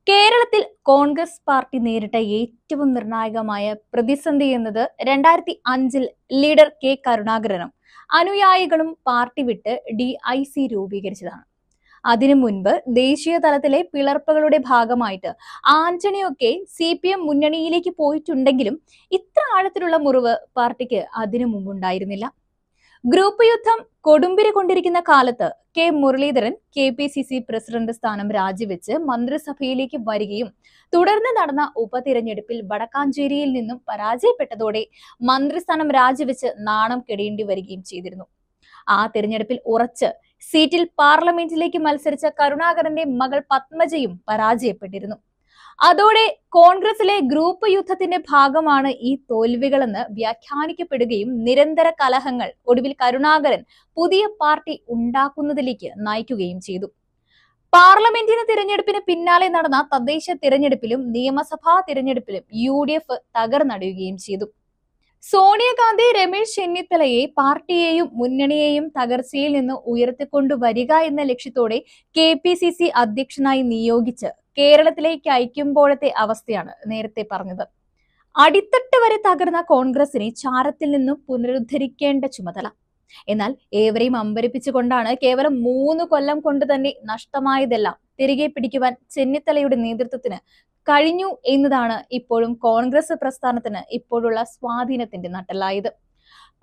കേരളത്തിൽ കോൺഗ്രസ് പാർട്ടി നേരിട്ട ഏറ്റവും നിർണായകമായ പ്രതിസന്ധി എന്നത് 2005 ലീഡർ കെ കരുണാകരനും അനുയായികളും പാർട്ടി വിട്ട് DIC രൂപീകരിച്ചതാണ്. അതിനു മുൻപ് ദേശീയ തലത്തിലെ പിളർപ്പുകളുടെ ഭാഗമായിട്ട് ആന്റണിയൊക്കെ CPM മുന്നണിയിലേക്ക് പോയിട്ടുണ്ടെങ്കിലും ഇത്ര ആഴത്തിലുള്ള മുറിവ് പാർട്ടിക്ക് അതിനു മുമ്പുണ്ടായിരുന്നില്ല. ഗ്രൂപ്പ് യുദ്ധം കൊടുമ്പിരി കൊണ്ടിരിക്കുന്ന കാലത്ത് കെ മുരളീധരൻ KPCC പ്രസിഡന്റ് സ്ഥാനം രാജിവെച്ച് മന്ത്രിസഭയിലേക്ക് വരികയും തുടർന്ന് നടന്ന ഉപതിരഞ്ഞെടുപ്പിൽ വടക്കാഞ്ചേരിയിൽ നിന്നും പരാജയപ്പെട്ടതോടെ മന്ത്രിസ്ഥാനം രാജിവെച്ച് നാണം കെടേണ്ടി വരികയും ചെയ്തിരുന്നു. ആ തിരഞ്ഞെടുപ്പിൽ ഉറച്ച് സീറ്റിൽ പാർലമെന്റിലേക്ക് മത്സരിച്ച കരുണാകരന്റെ മകൾ പത്മജയും പരാജയപ്പെട്ടിരുന്നു. അതോടെ കോൺഗ്രസിലെ ഗ്രൂപ്പ് യുദ്ധത്തിന്റെ ഭാഗമാണ് ഈ തോൽവികളെന്ന് വ്യാഖ്യാനിക്കപ്പെടുകയും നിരന്തര കലഹങ്ങൾ ഒടുവിൽ കരുണാകരൻ പുതിയ പാർട്ടി ഉണ്ടാക്കുന്നതിലേക്ക് നയിക്കുകയും ചെയ്തു. പാർലമെന്റിന് തിരഞ്ഞെടുപ്പിന് പിന്നാലെ നടന്ന തദ്ദേശ തിരഞ്ഞെടുപ്പിലും നിയമസഭാ തിരഞ്ഞെടുപ്പിലും UDF തകർന്നടിയുകയും ചെയ്തു. സോണിയാഗാന്ധി രമേശ് ചെന്നിത്തലയെ പാർട്ടിയെയും മുന്നണിയെയും തകർച്ചയിൽ നിന്ന് ഉയർത്തിക്കൊണ്ടുവരിക എന്ന ലക്ഷ്യത്തോടെ KPCC അധ്യക്ഷനായി നിയോഗിച്ച് കേരളത്തിലേക്ക് അയക്കുമ്പോഴത്തെ അവസ്ഥയാണ് നേരത്തെ പറഞ്ഞത്. അടിത്തട്ട് വരെ തകർന്ന കോൺഗ്രസിനെ ചാരത്തിൽ നിന്നും പുനരുദ്ധരിക്കേണ്ട ചുമതല. എന്നാൽ ഏവരെയും അമ്പരിപ്പിച്ചുകൊണ്ടാണ് കേവലം 3 കൊല്ലം കൊണ്ട് തന്നെ നഷ്ടമായതെല്ലാം തിരികെ പിടിക്കുവാൻ ചെന്നിത്തലയുടെ നേതൃത്വത്തിന് കഴിഞ്ഞു എന്നതാണ് ഇപ്പോഴും കോൺഗ്രസ് പ്രസ്ഥാനത്തിന് ഇപ്പോഴുള്ള സ്വാധീനത്തിന്റെ നട്ടെല്ലായത്.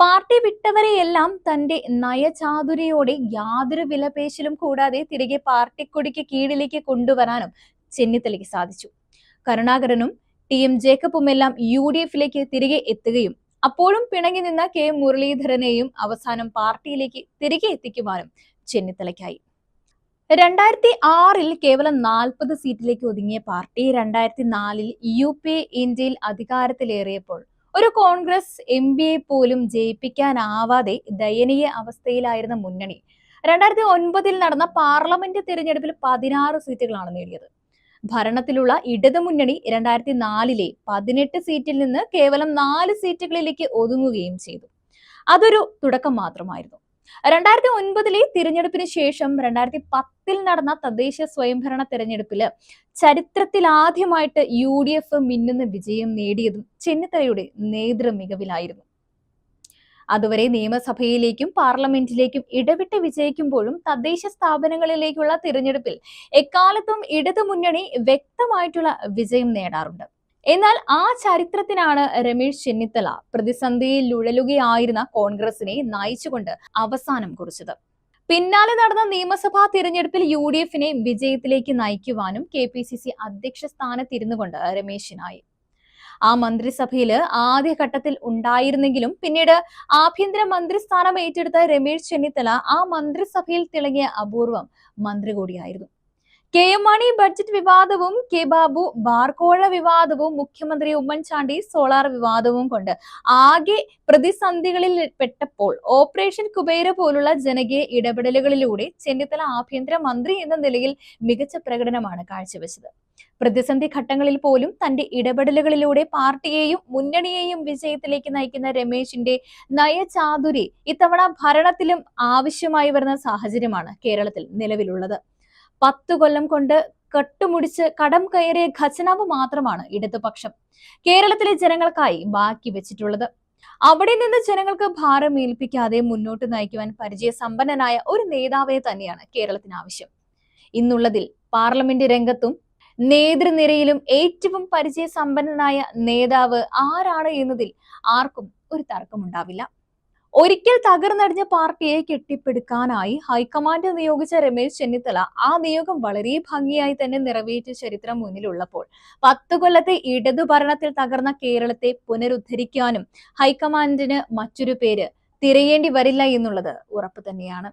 പാർട്ടി വിട്ടവരെയെല്ലാം തന്റെ നയചാതുരിയോടെ യാതൊരു വിലപേശലും കൂടാതെ തിരികെ പാർട്ടിക്കൊടിക്ക് കീഴിലേക്ക് കൊണ്ടുവരാനും ചെന്നിത്തലയ്ക്ക് സാധിച്ചു. കരുണാകരനും TM ജേക്കബുമെല്ലാം UDFിലേക്ക് തിരികെ എത്തുകയും അപ്പോഴും പിണങ്ങി നിന്ന കെ മുരളീധരനെയും അവസാനം പാർട്ടിയിലേക്ക് തിരികെ എത്തിക്കുവാനും ചെന്നിത്തലയ്ക്കായി. 2006 കേവലം 40 സീറ്റിലേക്ക് ഒതുങ്ങിയ പാർട്ടി 2004 UPA ഇന്ത്യയിൽ അധികാരത്തിലേറിയപ്പോൾ ഒരു കോൺഗ്രസ് MP പോലും ജയിപ്പിക്കാനാവാതെ ദയനീയ അവസ്ഥയിലായിരുന്ന മുന്നണി 2009 നടന്ന പാർലമെന്റ് തിരഞ്ഞെടുപ്പിൽ 16 സീറ്റുകളാണ് നേടിയത്. ഭരണത്തിലുള്ള ഇടതുമുന്നണി 2004 18 സീറ്റിൽ നിന്ന് കേവലം 4 സീറ്റുകളിലേക്ക് ഒതുങ്ങുകയും ചെയ്തു. അതൊരു തുടക്കം മാത്രമായിരുന്നു. 2009 തിരഞ്ഞെടുപ്പിന് ശേഷം 2010 നടന്ന തദ്ദേശ സ്വയംഭരണ തിരഞ്ഞെടുപ്പില് ചരിത്രത്തിൽ ആദ്യമായിട്ട് UDF മിന്നുന്ന വിജയം നേടിയതും ചെന്നിത്തലയുടെ നേതൃമികവിലായിരുന്നു. അതുവരെ നിയമസഭയിലേക്കും പാർലമെന്റിലേക്കും ഇടവിട്ട് വിജയിക്കുമ്പോഴും തദ്ദേശ സ്ഥാപനങ്ങളിലേക്കുള്ള തിരഞ്ഞെടുപ്പിൽ എക്കാലത്തും ഇടതുമുന്നണി വ്യക്തമായിട്ടുള്ള വിജയം നേടാറുണ്ട്. എന്നാൽ ആ ചരിത്രത്തിനാണ് രമേശ് ചെന്നിത്തല പ്രതിസന്ധിയിൽ ഉഴലുകയായിരുന്ന കോൺഗ്രസിനെ നയിച്ചുകൊണ്ട് അവസാനം കുറിച്ചത്. പിന്നാലെ നടന്ന നിയമസഭാ തിരഞ്ഞെടുപ്പിൽ UDFിനെ വിജയത്തിലേക്ക് നയിക്കുവാനും KPCC അധ്യക്ഷ സ്ഥാനത്തിരുന്നു കൊണ്ട് രമേശിനായി. ആ മന്ത്രിസഭയില് ആദ്യഘട്ടത്തിൽ ഉണ്ടായിരുന്നെങ്കിലും പിന്നീട് ആഭ്യന്തര മന്ത്രിസ്ഥാനം ഏറ്റെടുത്ത രമേശ് ചെന്നിത്തല ആ മന്ത്രിസഭയിൽ തിളങ്ങിയ അപൂർവം മന്ത്രി കൂടിയായിരുന്നു. KM മാണി ബഡ്ജറ്റ് വിവാദവും K ബാബു ബാർക്കോഴ വിവാദവും മുഖ്യമന്ത്രി ഉമ്മൻചാണ്ടി സോളാർ വിവാദവും കൊണ്ട് ആകെ പ്രതിസന്ധികളിൽ പെട്ടപ്പോൾ ഓപ്പറേഷൻ കുബേര പോലുള്ള ജനകീയ ഇടപെടലുകളിലൂടെ ചെന്നിത്തല ആഭ്യന്തര മന്ത്രി എന്ന നിലയിൽ മികച്ച പ്രകടനമാണ് കാഴ്ചവെച്ചത്. പ്രതിസന്ധി ഘട്ടങ്ങളിൽ പോലും തന്റെ ഇടപെടലുകളിലൂടെ പാർട്ടിയെയും മുന്നണിയെയും വിജയത്തിലേക്ക് നയിക്കുന്ന രമേശിന്റെ നയചാതുരി ഇത്തവണ ഭരണത്തിലും ആവശ്യമായി വരുന്ന സാഹചര്യമാണ് കേരളത്തിൽ നിലവിലുള്ളത്. 10 കൊല്ലം കൊണ്ട് കട്ടുമുടിച്ച് കടം കയറിയ ഖജനാവ് മാത്രമാണ് ഇടതുപക്ഷം കേരളത്തിലെ ജനങ്ങൾക്കായി ബാക്കി വെച്ചിട്ടുള്ളത്. അവിടെ നിന്ന് ജനങ്ങൾക്ക് ഭാരം ഏൽപ്പിക്കാതെ മുന്നോട്ട് നയിക്കുവാൻ പരിചയസമ്പന്നനായ ഒരു നേതാവെ തന്നെയാണ് കേരളത്തിന് ആവശ്യം. ഇന്നുള്ളതിൽ പാർലമെന്റ് രംഗത്തും നേതൃനിരയിലും ഏറ്റവും പരിചയസമ്പന്നനായ നേതാവ് ആരാണ് എന്നതിൽ ആർക്കും ഒരു തർക്കമുണ്ടാവില്ല. ഒരിക്കൽ തകർന്നടിഞ്ഞ പാർട്ടിയെ കെട്ടിപ്പടുക്കാനായി ഹൈക്കമാൻഡ് നിയോഗിച്ച രമേശ് ചെന്നിത്തല ആ നിയോഗം വളരെ ഭംഗിയായി തന്നെ നിറവേറ്റിയ ചരിത്രം മുന്നിലുള്ളപ്പോൾ 10 കൊല്ലത്തെ ഇടതു ഭരണത്തിൽ തകർന്ന കേരളത്തെ പുനരുദ്ധരിക്കാനും ഹൈക്കമാൻഡിന് മറ്റൊരു പേര് തിരയേണ്ടി വരില്ല എന്നുള്ളത് ഉറപ്പ് തന്നെയാണ്.